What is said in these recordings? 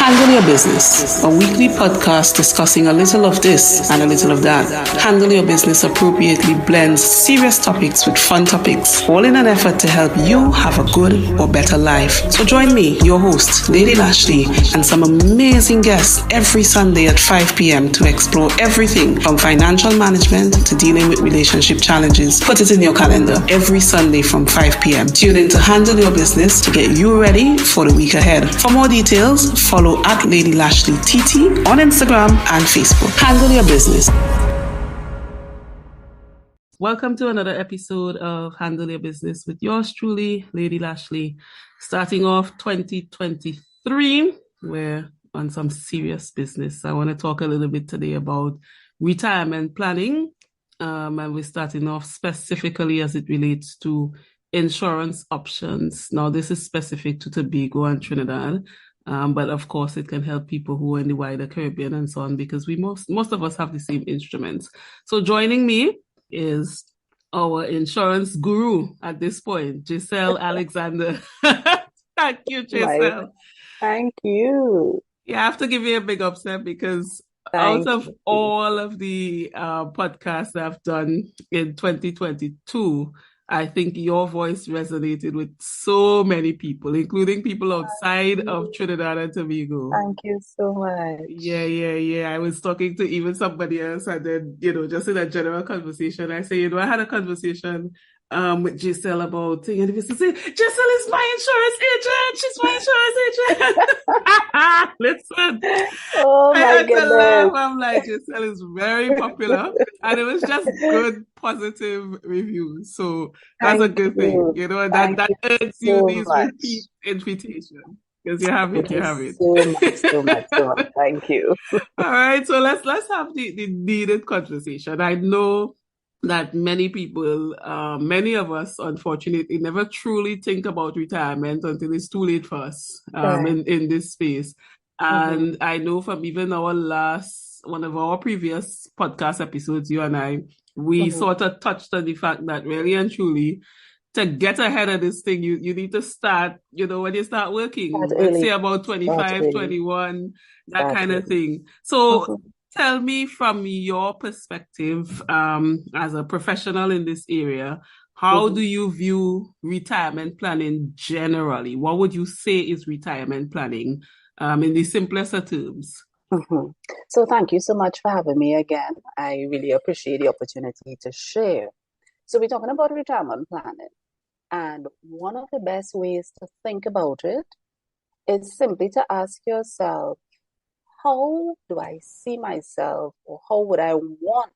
Handle Your Business, a weekly podcast discussing a little of this and a little of that. Handle Your Business appropriately blends serious topics with fun topics, all in an effort to help you have a good or better life. So join me, your host, Lady Lashley, and some amazing guests every Sunday at 5 p.m. to explore everything from financial management to dealing with relationship challenges. Put it in your calendar every Sunday from 5 p.m. Tune in to Handle Your Business to get you ready for the week ahead. For more details, follow at Lady Lashley TT on Instagram and Facebook. Handle Your Business. Welcome to another episode of Handle Your Business with yours truly, Lady Lashley. Starting off 2023, we're on some serious business. I want to talk a little bit today about retirement planning. And we're starting off specifically as it relates to insurance options. Now, this is specific to Tobago and Trinidad. But of course, it can help people who are in the wider Caribbean and so on, because we most of us have the same instruments. So joining me is our insurance guru at this point, Jessel Alexander. Thank you, Jessel. Thank you. Yeah, I have to give you a big upset because out of all of the podcasts I've done in 2022, I think your voice resonated with so many people, including people outside of Trinidad and Tobago. Thank you so much. Yeah. I was talking to even somebody else, and then, just in a general conversation, I say, I had a conversation with Jessel about thing, and he used to say, Jessel is my insurance agent. She's my insurance agent. Listen. Oh my I had goodness. to laugh. I'm like, Jessel is very popular, and it was just good, positive reviews. So that's a good thing, that earns you these repeat invitations. Because you have it. So much. Thank you. All right, so let's have the needed conversation. I know that many people, many of us, unfortunately, never truly think about retirement until it's too late for us in this space. And I know from even one of our previous podcast episodes, you and I, we sort of touched on the fact that really and truly, to get ahead of this thing, you need to start, when you start working, let's say about 25, 21, that kind of thing. So tell me from your perspective, as a professional in this area, how do you view retirement planning generally? What would you say is retirement planning in the simplest of terms? So thank you so much for having me again. I really appreciate the opportunity to share. So we're talking about retirement planning. And one of the best ways to think about it is simply to ask yourself, how do I see myself, or how would I want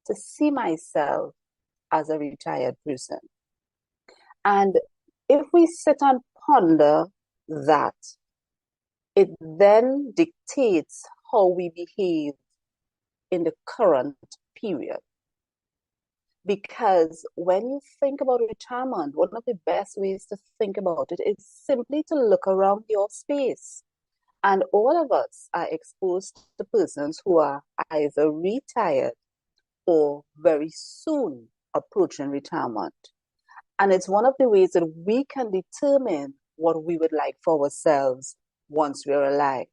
to see myself as a retired person? And if we sit and ponder that, it then dictates how we behave in the current period. Because when you think about retirement, one of the best ways to think about it is simply to look around your space. And all of us are exposed to persons who are either retired or very soon approaching retirement. And it's one of the ways that we can determine what we would like for ourselves once we're alive.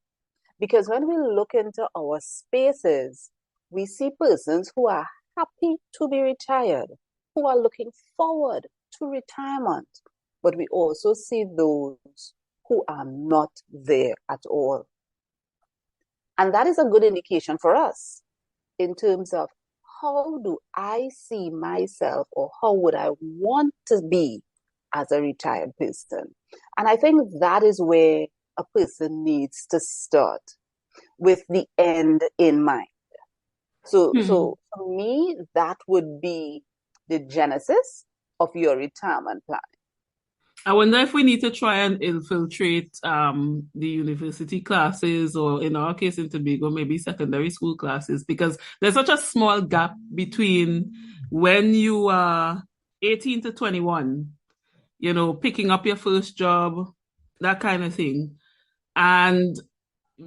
Because when we look into our spaces, we see persons who are happy to be retired, who are looking forward to retirement. But we also see those who are not there at all. And that is a good indication for us in terms of how do I see myself, or how would I want to be as a retired person? And I think that is where a person needs to start, with the end in mind. So for me, that would be the genesis of your retirement plan. I wonder if we need to try and infiltrate the university classes, or in our case in Tobago, maybe secondary school classes, because there's such a small gap between when you are 18 to 21, picking up your first job, that kind of thing. And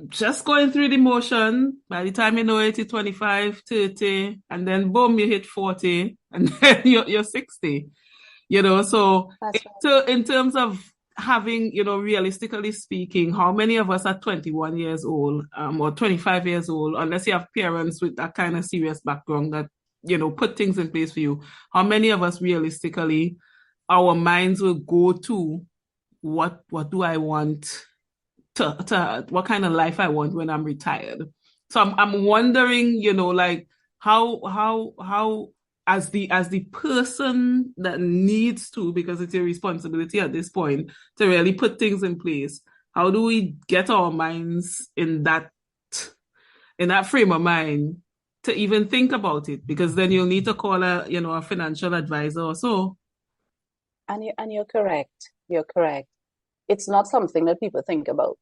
just going through the motion, by the time you know it, it's 25, 30, and then boom, you hit 40, and then you're 60. So in terms of having, realistically speaking, how many of us are 21 years old, or 25 years old, unless you have parents with that kind of serious background that, put things in place for you, how many of us realistically, our minds will go to what do I want to what kind of life I want when I'm retired. So I'm wondering, like how as the person that needs to, because it's a responsibility at this point to really put things in place, how do we get our minds in that frame of mind to even think about it? Because then you'll need to call a financial advisor or so. And you're correct. You're correct. It's not something that people think about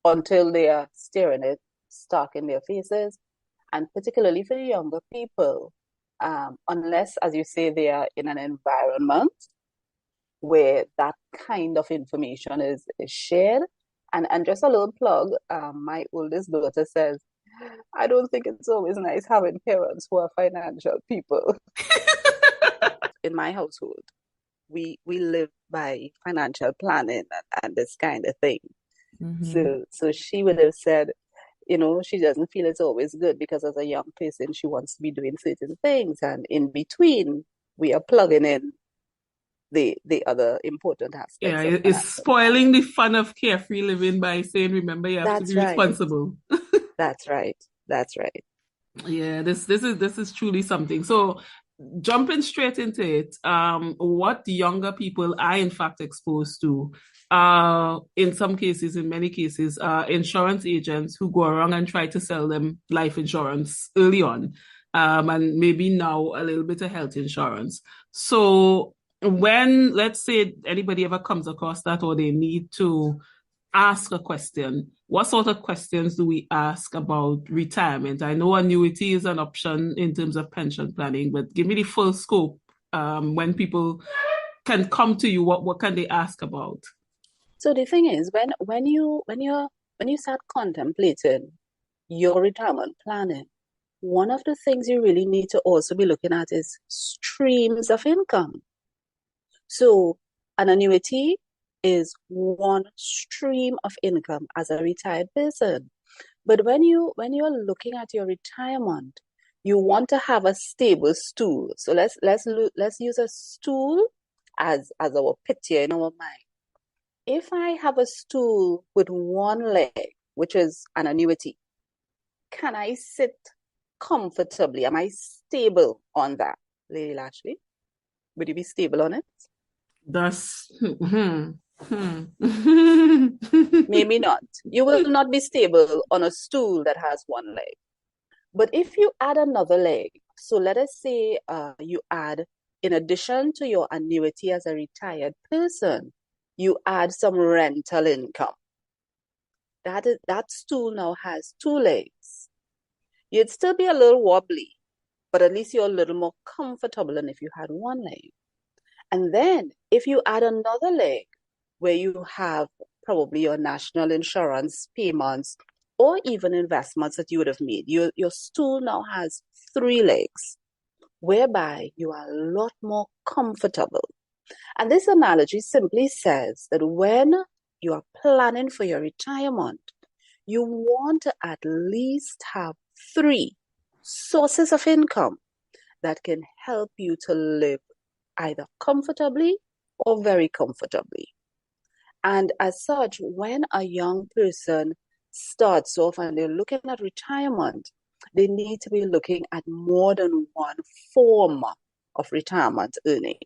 until they are staring it stark in their faces. And particularly for the younger people, unless, as you say, they are in an environment where that kind of information is shared. And just a little plug, my oldest daughter says, I don't think it's always nice having parents who are financial people. In my household, we live by financial planning and this kind of thing. Mm-hmm. So she would have said, she doesn't feel it's always good because as a young person, she wants to be doing certain things. And in between, we are plugging in the other important aspects of It's financial spoiling planning. the fun of carefree living by saying, remember, you have to That's be right. responsible. That's right. That's right. Yeah, this is truly something. So jumping straight into it, what younger people are in fact exposed to, in some cases, in many cases, insurance agents who go around and try to sell them life insurance early on, and maybe now a little bit of health insurance. So when, let's say, anybody ever comes across that, or they need to ask a question, what sort of questions do we ask about retirement? I know annuity is an option in terms of pension planning, but give me the full scope. When people can come to you, what can they ask about? So the thing is, when you start contemplating your retirement planning, one of the things you really need to also be looking at is streams of income. So an annuity is one stream of income as a retired person. But when you're looking at your retirement, you want to have a stable stool. So let's use a stool as our picture in our mind. If I have a stool with one leg, which is an annuity, can I sit comfortably? Am I stable on that, Lady Lashley? Would you be stable on it? That's Maybe not. You will not be stable on a stool that has one leg. But if you add another leg, so let us say you add, in addition to your annuity as a retired person, you add some rental income. That stool now has two legs. You'd still be a little wobbly, but at least you're a little more comfortable than if you had one leg. And then if you add another leg where you have probably your national insurance payments or even investments that you would have made, your stool now has three legs, whereby you are a lot more comfortable. And this analogy simply says that when you are planning for your retirement, you want to at least have three sources of income that can help you to live either comfortably or very comfortably. And as such, when a young person starts off and they're looking at retirement, they need to be looking at more than one form of retirement earning.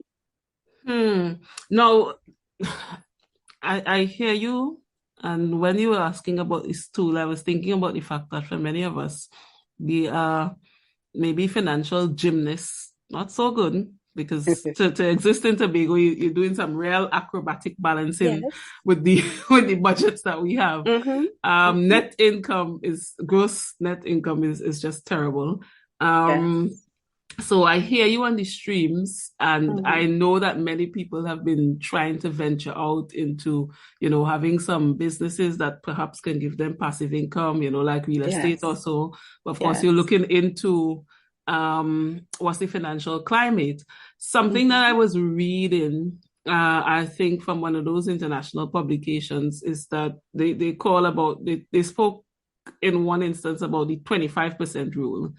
Now, I hear you. And when you were asking about this tool, I was thinking about the fact that for many of us, we are maybe financial gymnasts, not so good, because to exist in Tobago, you're doing some real acrobatic balancing Yes. with the with the budgets that we have. Mm-hmm. Gross net income is just terrible. Yes. So I hear you on the streams, and Mm-hmm. I know that many people have been trying to venture out into, having some businesses that perhaps can give them passive income, like real estate or Yes. so. But of course, Yes. you're looking into what's the financial climate. Something that I was reading I think from one of those international publications, is that they spoke in one instance about the 25% rule,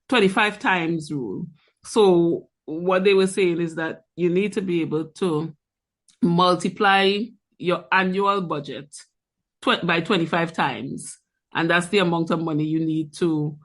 25 times rule. So what they were saying is that you need to be able to multiply your annual budget by 25 times. And that's the amount of money you need to,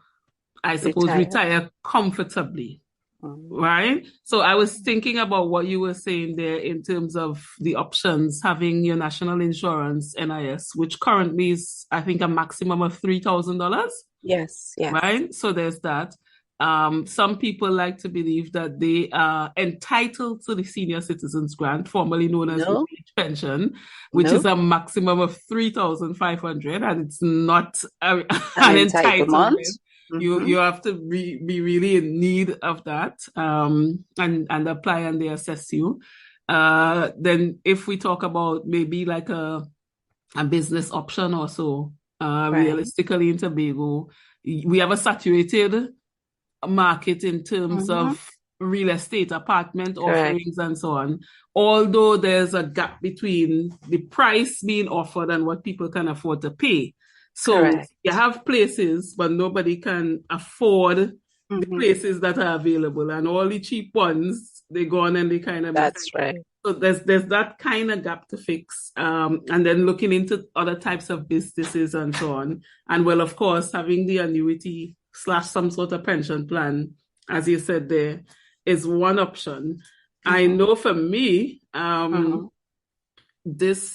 I suppose, retire comfortably. Right? So I was thinking about what you were saying there in terms of the options, having your national insurance, NIS, which currently is, I think, a maximum of $3,000. Yes, yes. Right? So there's that. Some people like to believe that they are entitled to the senior citizens grant, formerly known as old age pension, which is a maximum of 3,500, and it's not an entitlement. You have to be really in need of that, and apply, and they assess you. Then if we talk about maybe like a business option or so, realistically in Tobago, we have a saturated market in terms of real estate, apartment offerings, and so on. Although there's a gap between the price being offered and what people can afford to pay. So you have places, but nobody can afford the places that are available, and all the cheap ones, they go on and they kind of So there's that kind of gap to fix, and then looking into other types of businesses and so on. And well, of course, having the annuity / some sort of pension plan, as you said there, is one option. I know for me, last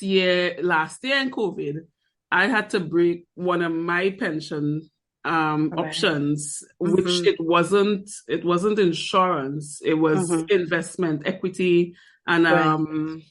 year in COVID, I had to break one of my pension options, which it wasn't insurance, it was investment, equity, and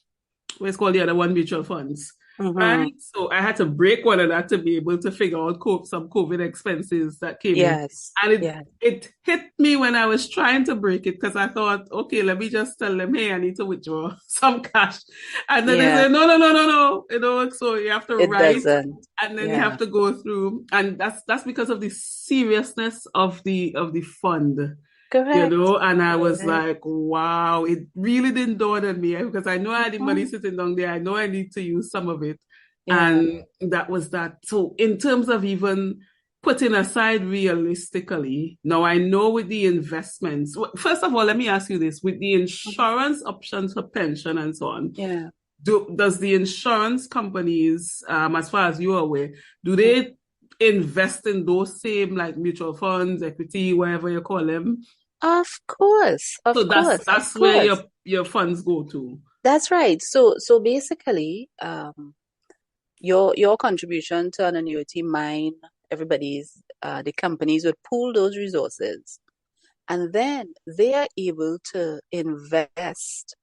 what's called the other one, mutual funds. Right? So I had to break one of that to be able to figure out some COVID expenses that came in. And it hit me when I was trying to break it, because I thought, okay, let me just tell them, hey, I need to withdraw some cash. And then they said, no. So you have to write, and then you have to go through. And that's because of the seriousness of the fund. Correct. And I was like, wow, it really didn't dawn on me, because I know I had the money sitting down there. I know I need to use some of it. And that was that. So in terms of even putting aside realistically, now I know with the investments, first of all, let me ask you this, with the insurance options for pension and so on, does the insurance companies, as far as you're aware, do they invest in those same like mutual funds, equity, whatever you call them? Of course. That's where your funds go to. That's right. So basically, your contribution to an annuity, mine, everybody's, the companies would pool those resources, and then they are able to invest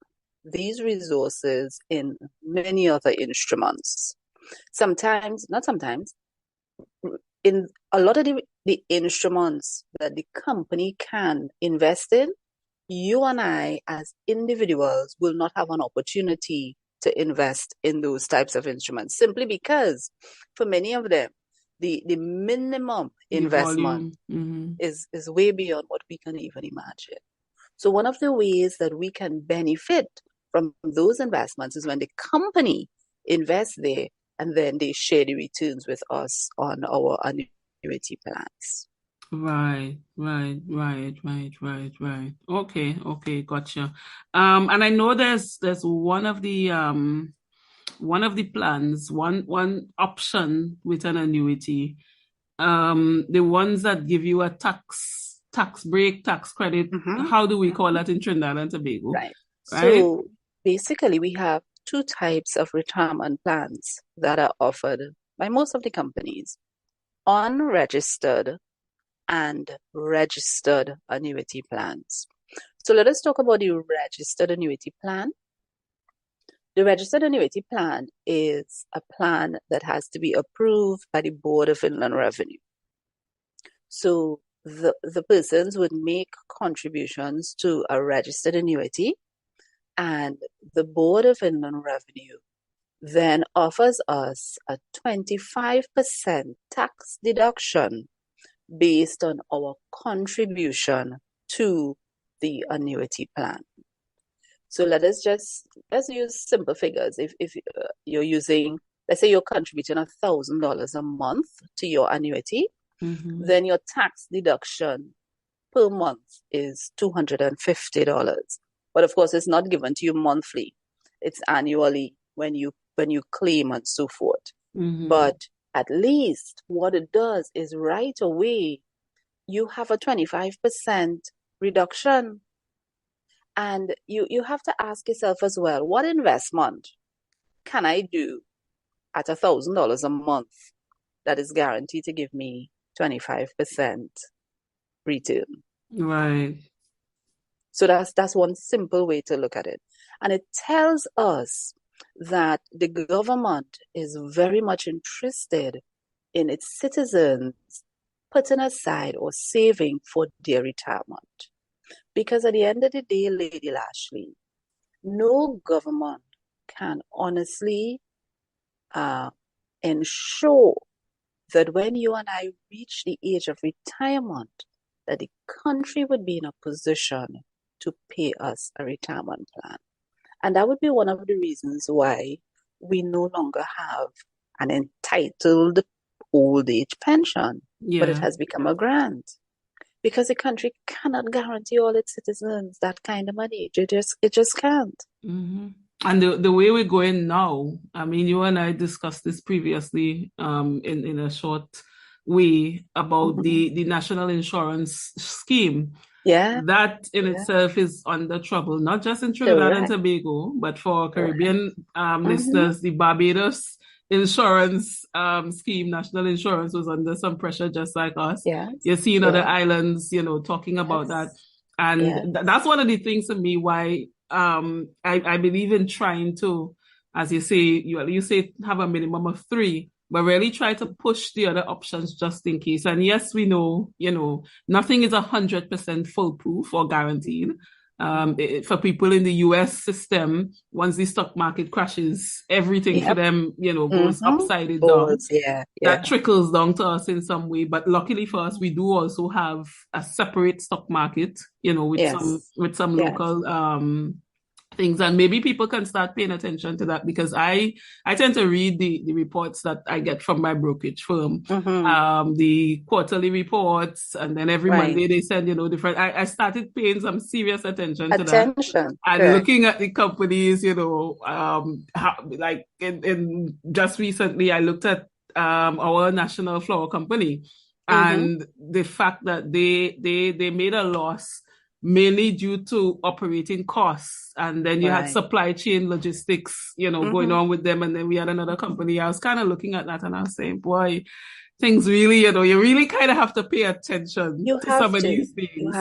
these resources in many other instruments. In a lot of the instruments that the company can invest in, you and I as individuals will not have an opportunity to invest in those types of instruments, simply because for many of them, the minimum investment is way beyond what we can even imagine. So one of the ways that we can benefit from those investments is when the company invests there, and then they share the returns with us on our annuity plans. Right. Okay, gotcha. And I know there's one of the plans, one option with an annuity, the ones that give you a tax break, tax credit. How do we call that in Trinidad and Tobago? Right. So basically, we have two types of retirement plans that are offered by most of the companies: unregistered and registered annuity plans. So let us talk about the registered annuity plan. The registered annuity plan is a plan that has to be approved by the Board of Inland Revenue. So the persons would make contributions to a registered annuity, and the Board of Inland Revenue then offers us a 25% tax deduction based on our contribution to the annuity plan. So let's use simple figures. If you're using, let's say you're contributing $1,000 a month to your annuity, then your tax deduction per month is $250. But of course, it's not given to you monthly. It's annually when you claim and so forth. But at least what it does is right away you have a 25% reduction. And you have to ask yourself as well, what investment can I do at $1,000 a month that is guaranteed to give me 25% return? Right. So that's one simple way to look at it. And it tells us that the government is very much interested in its citizens putting aside or saving for their retirement. Because at the end of the day, Lady Lashley, no government can honestly ensure that when you and I reach the age of retirement, that the country would be in a position to pay us a retirement plan. And that would be one of the reasons why we no longer have an entitled old age pension, but it has become a grant. Because the country cannot guarantee all its citizens that kind of money. It just can't. And the way we're going now, I mean, you and I discussed this previously in a short way about the national insurance scheme. Yeah. That in itself is under trouble, not just in Trinidad and Tobago, but for Caribbean listeners, the Barbados insurance scheme, national insurance, was under some pressure just like us. You're seeing other islands, talking about that. And that's one of the things to me why I believe in trying to, as you say, you say have a minimum of 3, but really try to push the other options just in case. And yes, we know, nothing is 100% foolproof or guaranteed. For people in the US system, once the stock market crashes, everything for them, goes upside down. That trickles down to us in some way. But luckily for us, we do also have a separate stock market, with some local things, and maybe people can start paying attention to that, because I tend to read the reports that I get from my brokerage firm, the quarterly reports, and then every Monday they send different. I started paying some serious attention to that, and looking at the companies, like in just recently I looked at our national flower company, and the fact that they made a loss mainly due to operating costs. And then you had supply chain logistics, going on with them. And then we had another company. I was kind of looking at that and I was saying, boy, things really, you really kind of have to pay attention to some of these things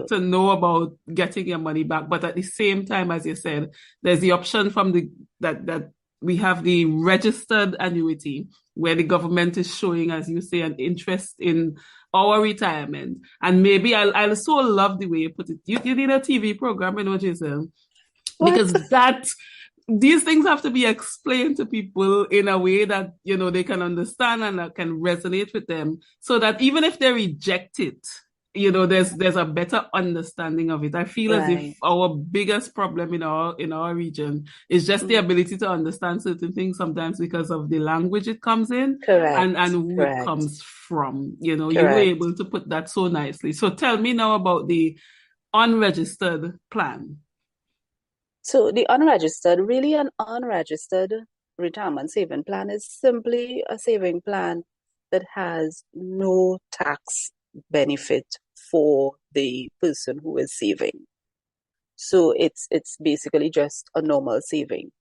to know about getting your money back. But at the same time, as you said, there's the option from that we have the registered annuity, where the government is showing, as you say, an interest in our retirement. And maybe I so love the way you put it. You need a TV program, Jessel, because these things have to be explained to people in a way that, they can understand and that can resonate with them, so that even if they reject it, there's a better understanding of it. I feel as if our biggest problem in our region is just the ability to understand certain things sometimes because of the language it comes in and who it comes from. You were able to put that so nicely. So tell me now about the unregistered plan. So the unregistered retirement saving plan is simply a saving plan that has no tax benefit for the person who is saving. So it's basically just a normal saving.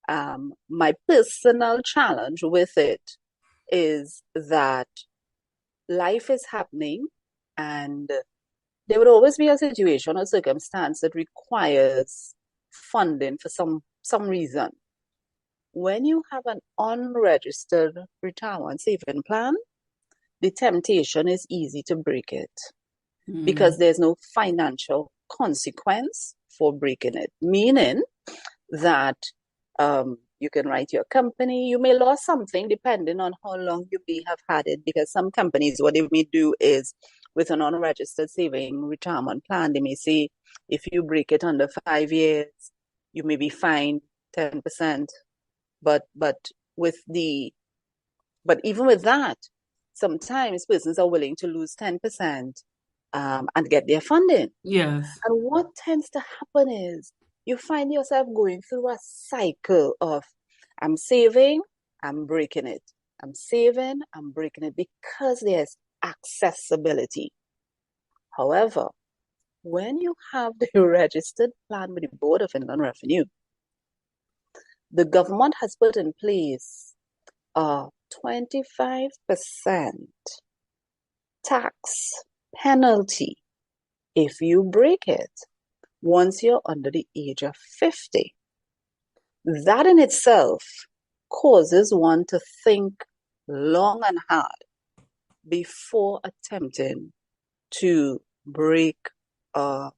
My personal challenge with it is that life is happening, and there would always be a situation or circumstance that requires funding for some reason. When you have an unregistered retirement saving plan, the temptation is easy to break it because there's no financial consequence for breaking it. Meaning that you can write your company, you may lose something depending on how long you may have had it, because some companies, what they may do is, with an unregistered saving retirement plan, they may say, if you break it under 5 years, you may be fined 10%, but even with that, sometimes persons are willing to lose 10% and get their funding. Yes. And what tends to happen is you find yourself going through a cycle of I'm saving, I'm breaking it. I'm saving, I'm breaking it because there's accessibility. However, when you have the registered plan with the Board of Inland Revenue, the government has put in place a 25% tax penalty if you break it once you're under the age of 50. That in itself causes one to think long and hard before attempting to break a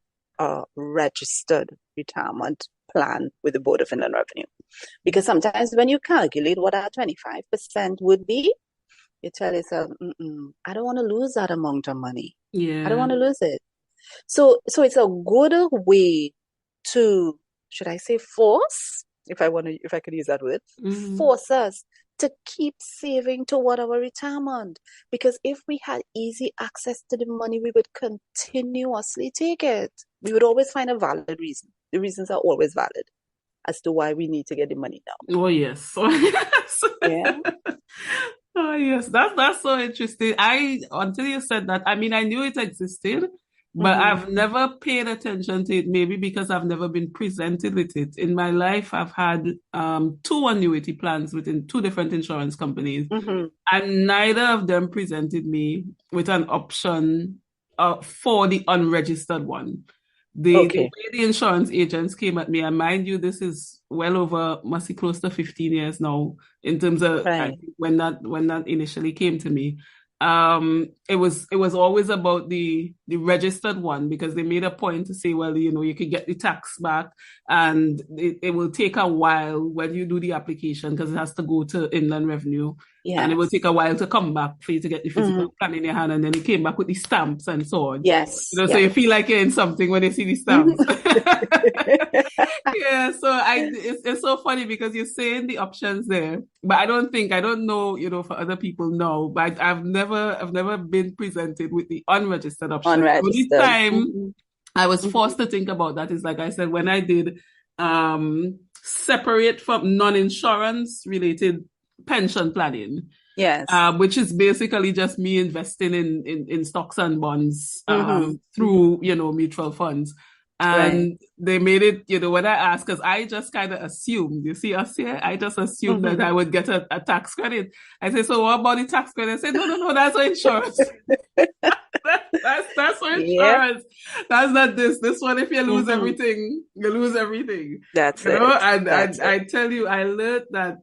registered retirement plan with the Board of Inland Revenue. Because sometimes when you calculate what our 25% would be, you tell yourself, I don't want to lose that amount of money. Yeah. I don't want to lose it. So it's a good way to, should I say, force, if I could use that word, force us to keep saving toward our retirement. Because if we had easy access to the money, we would continuously take it. We would always find a valid reason. The reasons are always valid as to why we need to get the money now. Oh, yes. Yeah. Oh, yes. That's so interesting. Until you said that, I mean, I knew it existed, but I've never paid attention to it, maybe because I've never been presented with it. In my life, I've had 2 annuity plans within 2 different insurance companies, and neither of them presented me with an option for the unregistered one. The way the insurance agents came at me, and mind you, this is well over, must be close to 15 years now, in terms of I think when that initially came to me. It was always about the registered one, because they made a point to say, well, you could get the tax back, and it will take a while when you do the application, because it has to go to Inland Revenue. Yes. And it will take a while to come back for you to get the physical plan in your hand, and then it came back with the stamps and so on. Yes. So you feel like you're in something when you see the stamps. Yeah, so it's so funny because you're saying the options there, but I don't know, for other people, no, but I've never been presented with the unregistered option. The only time I was forced to think about that is, like I said, when I did separate from non-insurance related pension planning. Yes. Which is basically just me investing in stocks and bonds through, mutual funds. And they made it, when I asked, because I just kind of assumed, you see us here, I just assumed that I would get a tax credit. I said, so what about the tax credit? I said, no, that's for insurance. that's for insurance. Yeah. That's not this. This one, if you lose everything, you lose everything. That's it. And I tell you, I learned that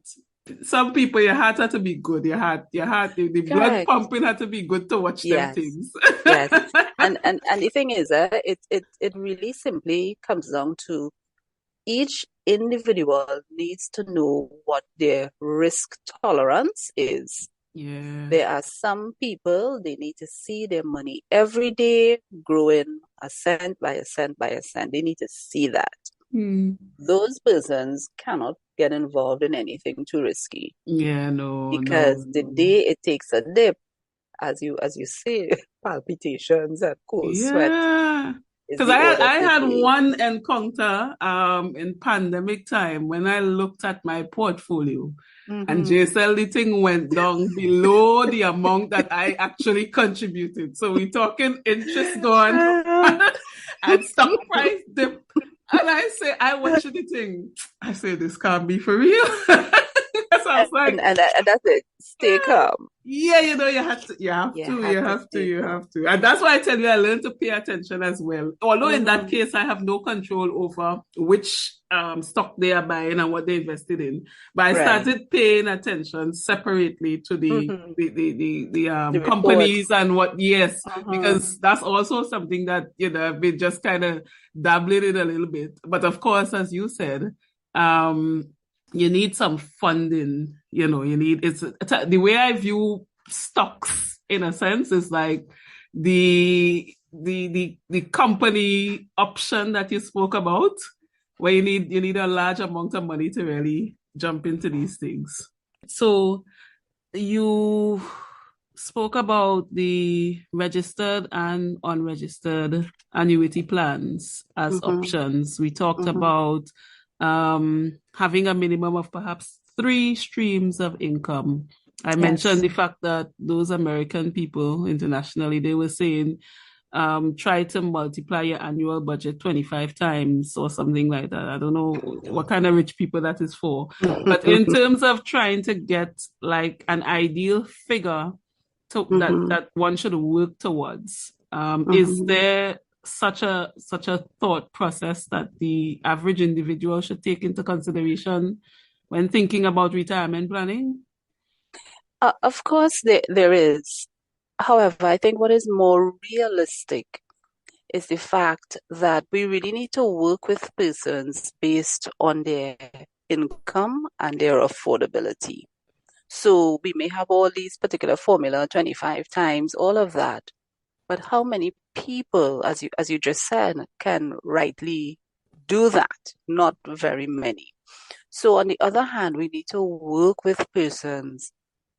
some people, your heart had to be good. Your heart, the blood pumping had to be good to watch them things. Yes. And the thing is, it really simply comes down to each individual needs to know what their risk tolerance is. Yeah. There are some people, they need to see their money every day growing a cent by a cent by a cent. They need to see that. Those persons cannot get involved in anything too risky. Yeah, no. Because the day it takes a dip, as you say, palpitations and cold sweat. Because I had one encounter in pandemic time when I looked at my portfolio, and Jessel, the thing went down below the amount that I actually contributed. So we're talking interest gone and stock price dip. And I watched the thing. I say, this can't be for real. So I was like, and that's it. Stay calm. Yeah, you have to. And that's why I tell you, I learned to pay attention as well. Although in that case, I have no control over which stock they are buying and what they invested in. But I started paying attention separately to the companies and what, because that's also something that, I've been just kind of dabbling in a little bit. But of course, as you said, you need some funding, it's the way I view stocks in a sense is like the company option that you spoke about. where you need a large amount of money to really jump into these things. So you spoke about the registered and unregistered annuity plans as Mm-hmm. options. We talked Mm-hmm. about having a minimum of perhaps three streams of income. I mentioned Yes. the fact that those American people internationally, they were saying try to multiply your annual budget 25 times or something like that. I don't know what kind of rich people that is for. But in terms of trying to get like an ideal figure to, that Mm-hmm. that one should work towards, is Mm-hmm. there such a thought process that the average individual should take into consideration when thinking about retirement planning? Of course, there is. However, I think what is more realistic is the fact that we really need to work with persons based on their income and their affordability. So we may have all these particular formula, 25 times, all of that. But how many people, as you just said, can rightly do that? Not very many. So on the other hand, we need to work with persons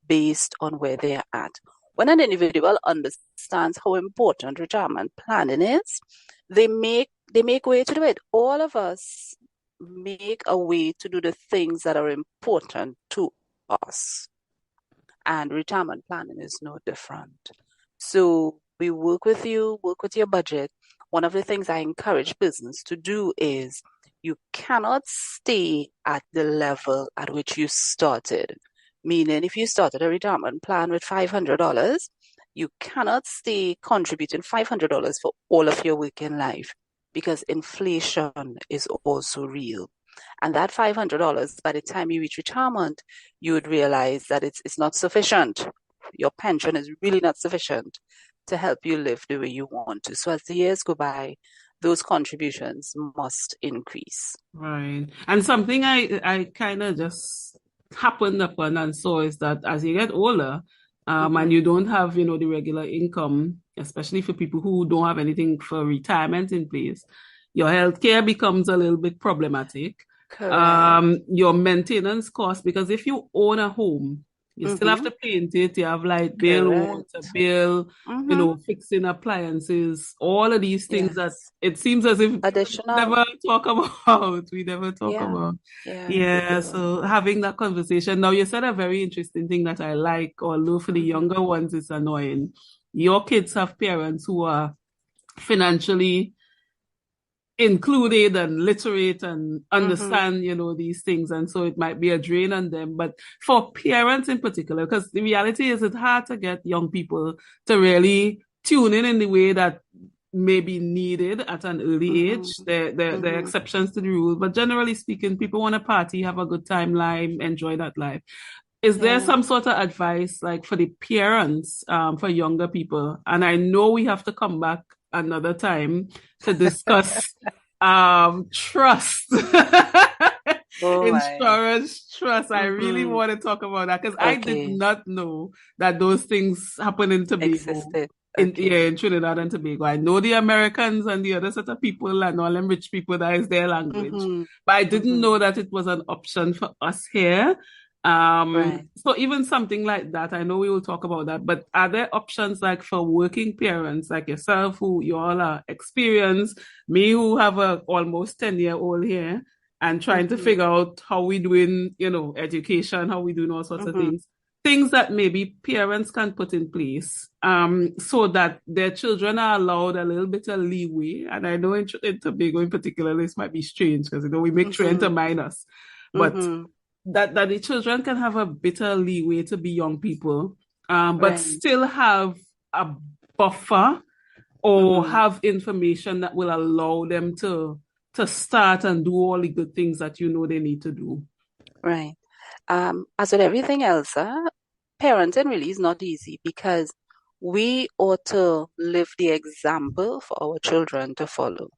based on where they're at. When an individual understands how important retirement planning is, they make way to do it. All of us make a way to do the things that are important to us. And retirement planning is no different. So we work with you, work with your budget. One of the things I encourage business to do is you cannot stay at the level at which you started. Meaning, if you started a retirement plan with $500, you cannot stay contributing $500 for all of your working life because inflation is also real. And that $500, by the time you reach retirement, you would realize that it's not sufficient. Your pension is really not sufficient to help you live the way you want to. So as the years go by, those contributions must increase. Right. And something I kind of just happened upon and saw is that as you get older, and Mm-hmm. you don't have, the regular income, especially for people who don't have anything for retirement in place, your healthcare becomes a little bit problematic. Correct. Your maintenance cost, because if you own a home, you still have Mm-hmm. to paint it, you have light bill, water Correct. bill, Mm-hmm. fixing appliances, all of these things that Yes. it seems as if Additional. never talk about. We never talk Yeah. about. Yeah, we Yeah, do. so having that conversation. Now, you said a very interesting thing that I like, although for the Mm-hmm. younger ones, it's annoying. Your kids have parents who are financially included and literate and Mm-hmm. understand, these things. And so it might be a drain on them. But for parents in particular, because the reality is it's hard to get young people to really tune in the way that may be needed at an early age. Mm-hmm. There are Mm-hmm. exceptions to the rule. But generally speaking, people want to party, have a good time, life, enjoy that life. Is there Yeah. some sort of advice like for the parents, for younger people? And I know we have to come back another time to discuss trust. Oh my. Insurance trust. I really Mm-hmm. want to talk about that because I did Okay. not know that those things happen in Tobago. Existed. In Okay. yeah, in Trinidad and Tobago. I know the Americans and the other set of people and all them rich people, that is their language. Mm-hmm. But I didn't Mm-hmm. know that it was an option for us here. Right. So even something like that, I know we will talk about that, but are there options like for working parents like yourself, who you all are experienced, me who have a almost 10-year-old here, and trying to Mm-hmm. figure out how we doing, education, how we doing all sorts of Mm-hmm. things that maybe parents can put in place, so that their children are allowed a little bit of leeway. And I know in Tobago in particular, this might be strange because, we make sure to Mm-hmm. mind us, but Mm-hmm. that the children can have a bit of leeway to be young people, but Right. still have a buffer or Mm-hmm. have information that will allow them to start and do all the good things that they need to do. Right. As with everything else, parenting really is not easy because we ought to live the example for our children to follow.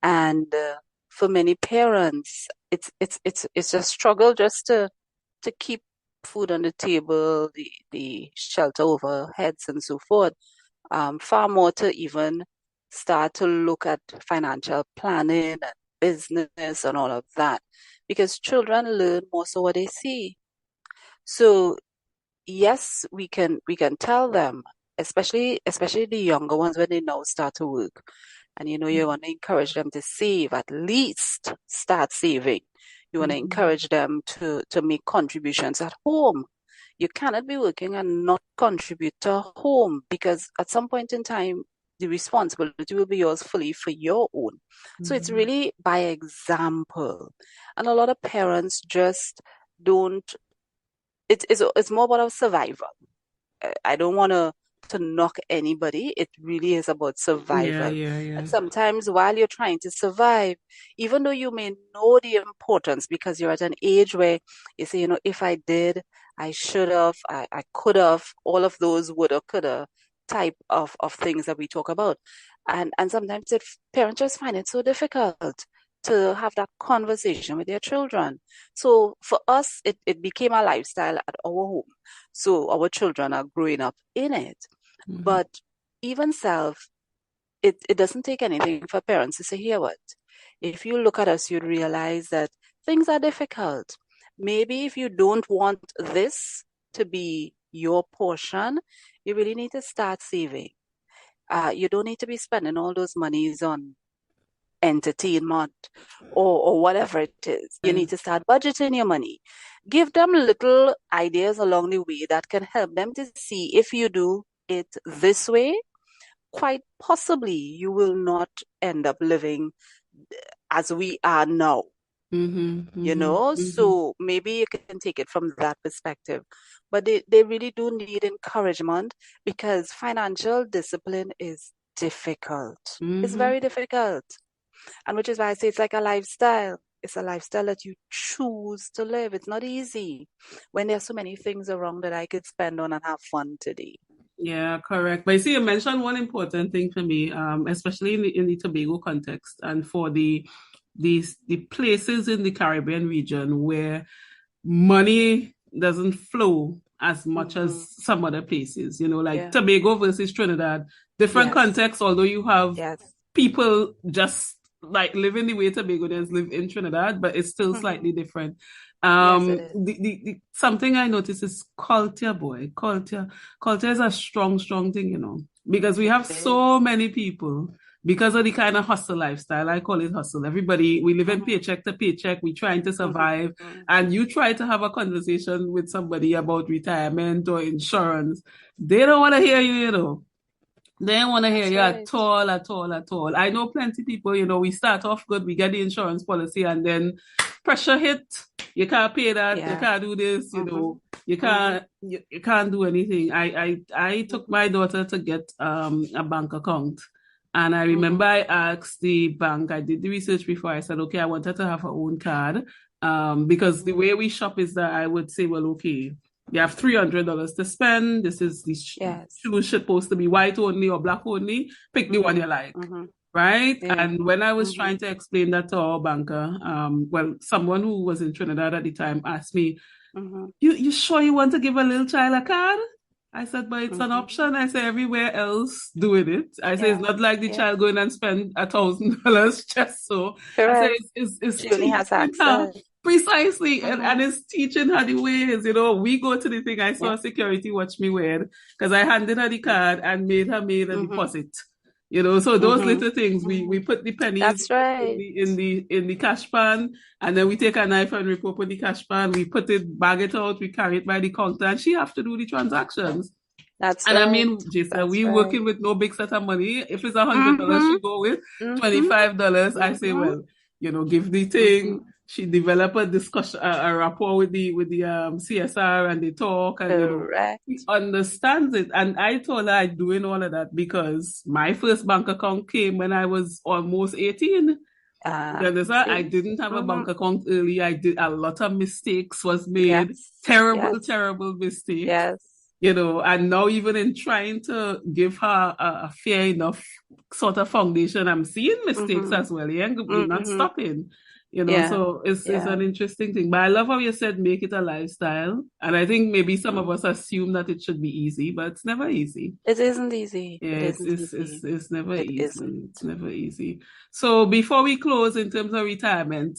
And for many parents, it's a struggle just to keep food on the table, the shelter over heads and so forth. Far more to even start to look at financial planning and business and all of that, because children learn more so what they see. So yes, we can tell them, especially the younger ones when they now start to work. And you want to encourage them to save, at least start saving. You want to encourage them to make contributions at home. You cannot be working and not contribute to home, because at some point in time, the responsibility will be yours fully for your own. So it's really by example. And a lot of parents just don't, it's more about survival. I don't want to knock anybody. It really is about survival. Yeah. And sometimes while you're trying to survive, even though you may know the importance, because you're at an age where you say, if I did, I should have, I could have, all of those woulda, coulda type of things that we talk about. And sometimes parents just find it so difficult to have that conversation with their children. So for us, it became a lifestyle at our home. So our children are growing up in it. But even it doesn't take anything for parents to say, here what? If you look at us, you'd realize that things are difficult. Maybe if you don't want this to be your portion, you really need to start saving. You don't need to be spending all those monies on entertainment or whatever it is. You need to start budgeting your money. Give them little ideas along the way that can help them to see, if you do it this way, quite possibly you will not end up living as we are now. So maybe you can take it from that perspective. But they really do need encouragement, because financial discipline is difficult. It's very difficult. And which is why I say it's like a lifestyle. It's a lifestyle that you choose to live. It's not easy when there's so many things around that I could spend on and have fun today. Yeah, correct. But you see, you mentioned one important thing for me, especially in the Tobago context, and for the places in the Caribbean region where money doesn't flow as much as some other places, like Tobago versus Trinidad, different context, although you have people just like living the way Tobagonians live in Trinidad, but it's still slightly different. The something I notice is culture, boy. Culture is a strong thing, because we have so many people, because of the kind of hustle lifestyle. I call it hustle. We live in paycheck to paycheck. We're trying to survive. And you try to have a conversation with somebody about retirement or insurance. They don't want to hear you, They don't want to hear you at all. I know plenty people, we start off good, we get the insurance policy, and then pressure hit. You can't pay that. You can't do this. You can't do anything. I took my daughter to get a bank account, and I remember I asked the bank. I did the research before. I said, okay, I want her to have her own card, because the way we shop is that I would say, well, okay, you have $300 to spend. This is the shoes supposed to be white only or black only. Pick the one you like, right? Yeah. And when I was trying to explain that to our banker, someone who was in Trinidad at the time asked me, you sure you want to give a little child a card? I said, but it's an option. I say, everywhere else doing it. I say, it's not like the child going and spend $1,000 just so. Correct. I say, it's she only has access. Precisely, and it's teaching her the ways. We go to the thing. I saw security watch me weird because I handed her the card and made her a deposit. So those little things, we put the pennies in the cash pan, and then we take a knife and we open the cash pan. We bag it out, we carry it by the counter, and she have to do the transactions. I mean, Jessel, we working with no big set of money. If it's $100, she go with $25. I say, well, give the thing. She developed a discussion, a rapport with the CSR, and they talk, and she understands it. And I told her I'm doing all of that because my first bank account came when I was almost 18. You understand? I didn't have a bank account early. I did a lot of mistakes was made, terrible mistakes. Yes. And now even in trying to give her a fair enough sort of foundation, I'm seeing mistakes as well. You're not stopping. Yeah. So it's Yeah. an interesting thing. But I love how you said make it a lifestyle. And I think maybe some of us assume that it should be easy, but it's never easy. It isn't easy. Yeah, It it's isn't it's it's, easy. it's never It easy. It's isn't. never easy. So before we close in terms of retirement,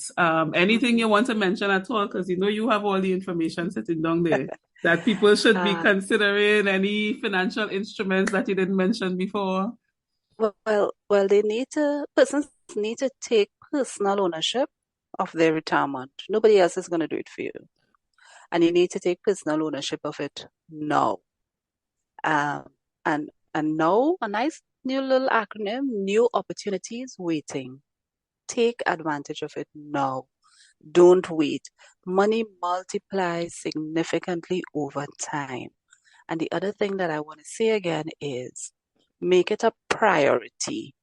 anything you Mhm. want to mention at all? Because you have all the information sitting down there that people should be Uh, considering, any financial instruments that you didn't mention before. well, persons need to take personal ownership of their retirement. Nobody else is going to do it for you. And you need to take personal ownership of it now. Um, and now, a nice new little acronym, new opportunities waiting. Take advantage of it now. Don't wait. Money multiplies significantly over time. And the other thing that I want to say again is make it a priority.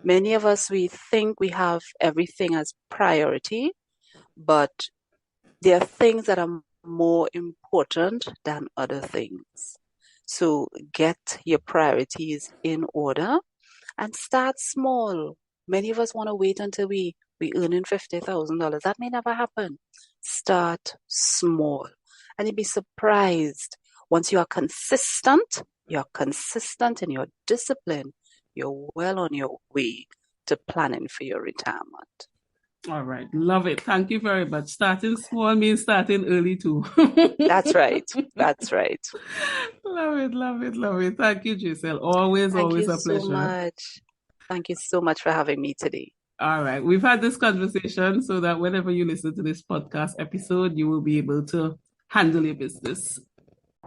Many of us, we think we have everything as priority, but there are things that are more important than other things. So get your priorities in order and start small. Many of us want to wait until we earning $50,000. That may never happen. Start small. And you'll be surprised. Once you're consistent in your discipline, you're well on your way to planning for your retirement. All right. Love it. Thank you very much. Starting small means starting early too. That's right. That's right. Love it, love it, love it. Thank you, Jessel. Always, Thank always you a so pleasure. much. Thank you so much for having me today. All right. We've had this conversation so that whenever you listen to this podcast episode, you will be able to handle your business.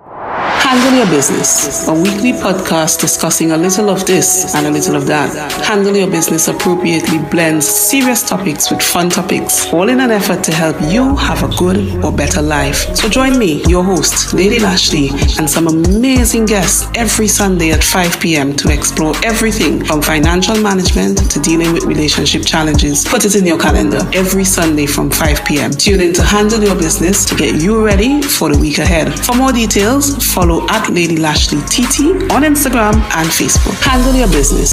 Handle Your Business, a weekly podcast discussing a little of this and a little of that. Handle Your Business appropriately blends serious topics with fun topics, all in an effort to help you have a good or better life. So join me, your host, Lady Lashley, and some amazing guests every Sunday at 5 p.m. to explore everything from financial management to dealing with relationship challenges. Put it in your calendar every Sunday from 5 p.m. Tune in to Handle Your Business to get you ready for the week ahead. For more details, follow at Lady Lashley TT on Instagram and Facebook. Handle Your Business.